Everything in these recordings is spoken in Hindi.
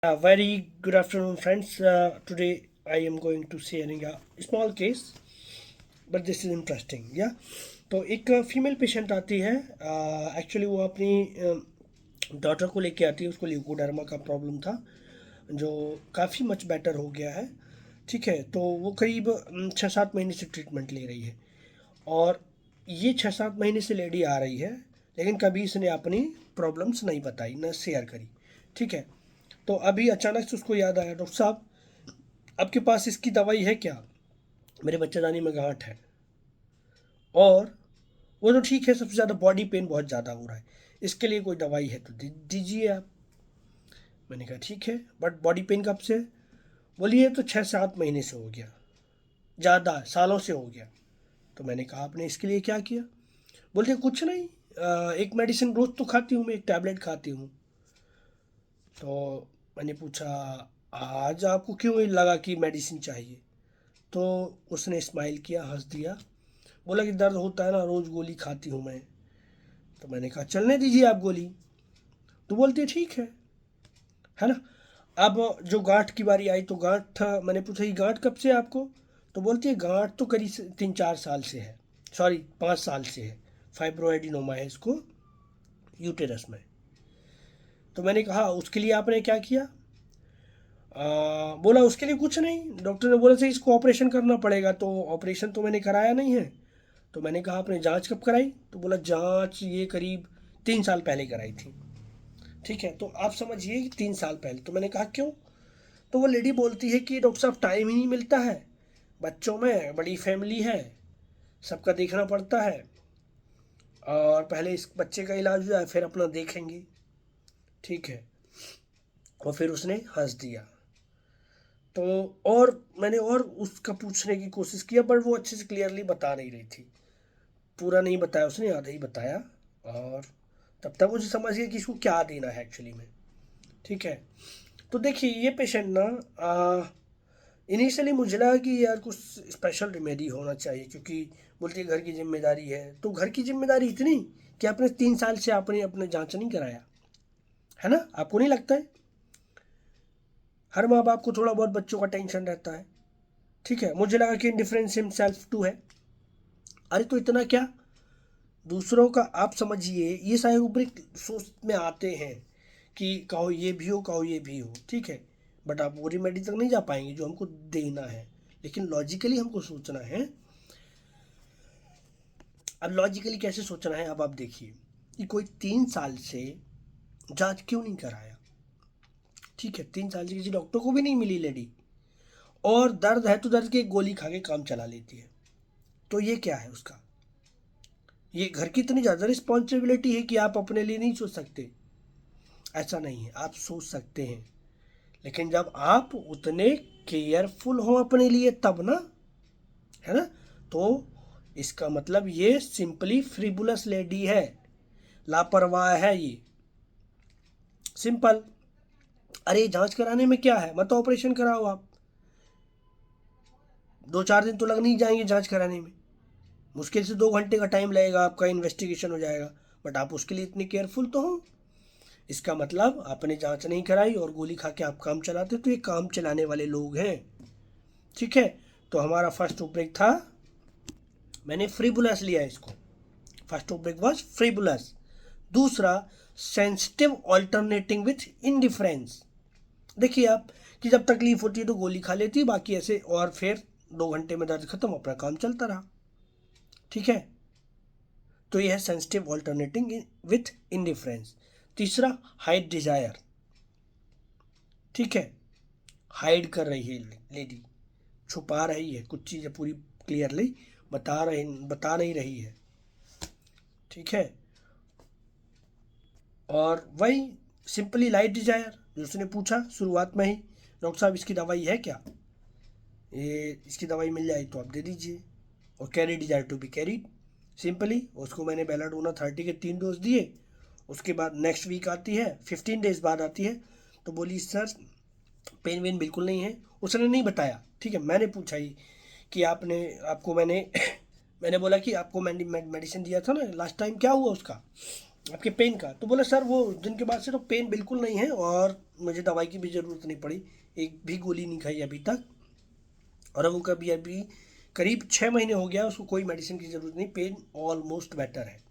Very good afternoon, friends. Today I am going to sharing a small case, but this is interesting. Yeah, तो एक फीमेल पेशेंट आती है। एक्चुअली वो अपनी डॉटर को लेके आती है। उसको ल्यूकोडर्मा का प्रॉब्लम था, जो काफ़ी मच बेटर हो गया है। ठीक है, तो वो करीब 6-7 महीने से ट्रीटमेंट ले रही है। और ये 6-7 महीने से लेडी आ रही है, लेकिन कभी इसने अपनी प्रॉब्लम्स नहीं बताई, न शेयर करी। ठीक है, तो अभी अचानक से उसको याद आया, डॉक्टर साहब आपके पास इसकी दवाई है क्या? मेरे बच्चेदानी में गांठ है, और वो तो ठीक है, सबसे ज़्यादा बॉडी पेन बहुत ज़्यादा हो रहा है, इसके लिए कोई दवाई है तो दीजिए आप। मैंने कहा ठीक है, बट बॉडी पेन कब से? बोलिए तो 6-7 महीने से हो गया, ज़्यादा सालों से हो गया। तो मैंने कहा आपने इसके लिए क्या किया? बोलते कुछ नहीं, एक मेडिसिन रोज़ तो खाती हूँ, मैं एक टैबलेट खाती हूँ। तो मैंने पूछा आज आपको क्यों लगा कि मेडिसिन चाहिए? तो उसने स्माइल किया, हंस दिया, बोला कि दर्द होता है ना, रोज़ गोली खाती हूँ मैं। तो मैंने कहा चलने दीजिए आप गोली। तो बोलती है ठीक है ना। अब जो गांठ की बारी आई तो गांठ, मैंने पूछा ये गांठ कब से है आपको? तो बोलती है गांठ तो करीब 3-4 साल से है, सॉरी 5 साल से है। फाइब्रोएडिनोमा है इसको यूटेरस में। तो मैंने कहा उसके लिए आपने क्या किया? बोला उसके लिए कुछ नहीं, डॉक्टर ने बोला था इसको ऑपरेशन करना पड़ेगा। तो ऑपरेशन तो मैंने कराया नहीं है। तो मैंने कहा आपने जांच कब कराई? तो बोला जांच ये करीब 3 साल पहले कराई थी। ठीक है, तो आप समझिए कि 3 साल पहले। तो मैंने कहा क्यों? तो वो लेडी बोलती है कि डॉक्टर साहब टाइम ही नहीं मिलता है, बच्चों में बड़ी फैमिली है, सबका देखना पड़ता है, और पहले इस बच्चे का इलाज हो जाए फिर अपना देखेंगे। ठीक है, और फिर उसने हंस दिया। तो और मैंने और उसका पूछने की कोशिश किया, पर वो अच्छे से क्लियरली बता नहीं रही थी। पूरा नहीं बताया उसने, आधा ही बताया। और तब तक मुझे समझ गया कि इसको क्या देना है एक्चुअली में। ठीक है, तो देखिए ये पेशेंट ना, इनिशियली मुझे लगा कि यार कुछ स्पेशल रेमेडी होना चाहिए, क्योंकि बोलती है घर की जिम्मेदारी है। तो घर की जिम्मेदारी इतनी कि आपने 3 साल से आपने अपने जांच नहीं कराया है ना? आपको नहीं लगता है? हर माँ बाप को थोड़ा बहुत बच्चों का टेंशन रहता है। ठीक है, मुझे लगा कि इंडिफरेंस हिमसेल्फ टू है। अरे तो इतना क्या, दूसरों का आप समझिए, ये सारे रूब्रिक सोच में आते हैं कि कहो ये भी हो, कहो ये भी हो। ठीक है, बट आप वो रेमेडी तक नहीं जा पाएंगे जो हमको देना है। लेकिन लॉजिकली हमको सोचना है। अब लॉजिकली कैसे सोचना है, अब आप देखिए कि कोई 3 साल से जांच क्यों नहीं कराया? ठीक है, 3 साल से किसी डॉक्टर को भी नहीं मिली लेडी, और दर्द है तो दर्द की एक गोली खा के काम चला लेती है। तो ये क्या है उसका? ये घर की इतनी ज़्यादा रिस्पॉन्सिबिलिटी है कि आप अपने लिए नहीं सोच सकते? ऐसा नहीं है, आप सोच सकते हैं, लेकिन जब आप उतने केयरफुल हो अपने लिए तब ना, है ना। तो इसका मतलब ये सिंपली फ्रिबुलस लेडी है, लापरवाह है ये, सिंपल। अरे जांच कराने में क्या है, मत ऑपरेशन कराओ आप, 2-4 दिन तो लग नहीं जाएंगे जांच कराने में, मुश्किल से 2 घंटे का टाइम लगेगा, आपका इन्वेस्टिगेशन हो जाएगा। बट आप उसके लिए इतनी केयरफुल तो हो। इसका मतलब आपने जांच नहीं कराई और गोली खा के आप काम चलाते, तो ये काम चलाने वाले लोग हैं। ठीक है, तो हमारा फर्स्ट टॉपिक था, मैंने फ्रीबुलस लिया इसको। फर्स्ट टॉपिक वाज फ्रीबुलस। दूसरा, सेंसिटिव ऑल्टरनेटिंग विथ इनडिफरेंस। देखिए आप, कि जब तकलीफ होती है तो गोली खा लेती है, बाकी ऐसे, और फिर 2 घंटे में दर्द खत्म, अपना काम चलता रहा। ठीक है, तो यह है सेंसिटिव ऑल्टरनेटिंग विथ इनडिफरेंस। तीसरा, हाइड डिजायर। ठीक है, हाइड कर रही है लेडी, छुपा रही है कुछ चीज़ें, पूरी क्लियरली बता नहीं रही है। ठीक है, और वही सिंपली लाइट डिजायर जो उसने पूछा शुरुआत में ही, डॉक्टर साहब इसकी दवाई है क्या? ये इसकी दवाई मिल जाए तो आप दे दीजिए। और carry desire to be carried, simply उसको मैंने बेलाडोना 30 के 3 डोज दिए। उसके बाद नेक्स्ट वीक आती है, 15 डेज बाद आती है। तो बोली सर पेन वेन बिल्कुल नहीं है। उसने नहीं बताया। ठीक है, मैंने पूछा ही कि आपको मैंने मैंने बोला कि आपको मेडिसिन दिया था ना लास्ट टाइम, क्या हुआ उसका? आपके पेन का। तो बोला सर वो दिन के बाद से तो पेन बिल्कुल नहीं है और मुझे दवाई की भी ज़रूरत नहीं पड़ी, एक भी गोली नहीं खाई अभी तक, और अब उनका भी अभी करीब 6 महीने हो गया, उसको कोई मेडिसिन की ज़रूरत नहीं, पेन ऑलमोस्ट बेटर है।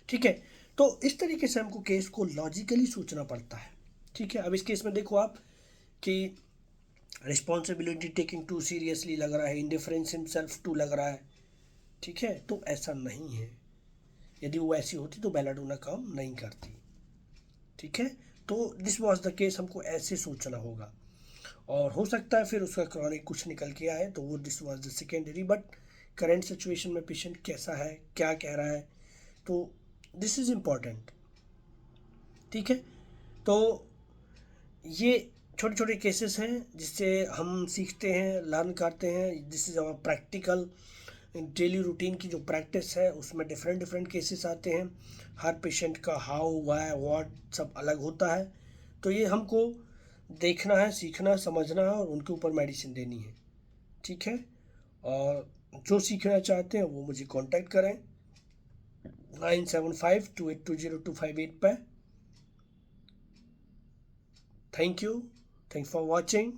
ठीक है। तो इस तरीके से हमको केस को लॉजिकली सोचना पड़ता है। ठीक है। अब इस केस में देखो आप कि रिस्पॉन्सिबिलिटी टेकिंग टू सीरियसली लग रहा है, इंडिफरेंस हिमसेल्फ टू लग रहा है। ठीक है। तो ऐसा नहीं है, यदि वो ऐसी होती तो बेलाडोना काम नहीं करती। ठीक है। तो दिस वॉज द केस, हमको ऐसे सोचना होगा, और हो सकता है फिर उसका क्रॉनिक कुछ निकल के आए तो वो this was the secondary, but current situation में पेशेंट कैसा है, क्या कह रहा है, तो दिस इज़ इम्पॉर्टेंट। ठीक है। तो ये छोटे छोटे केसेस हैं जिससे हम सीखते हैं, लर्न करते हैं। This is our practical daily routine की जो प्रैक्टिस है, उसमें डिफरेंट डिफरेंट केसेस आते हैं। हर पेशेंट का हाउ वाई व्हाट सब अलग होता है। तो ये हमको देखना है, सीखना, समझना है और उनके ऊपर मेडिसिन देनी है। ठीक है। और जो सीखना चाहते हैं वो मुझे कांटेक्ट करें 9752820258 पर। Thank you, thanks for watching.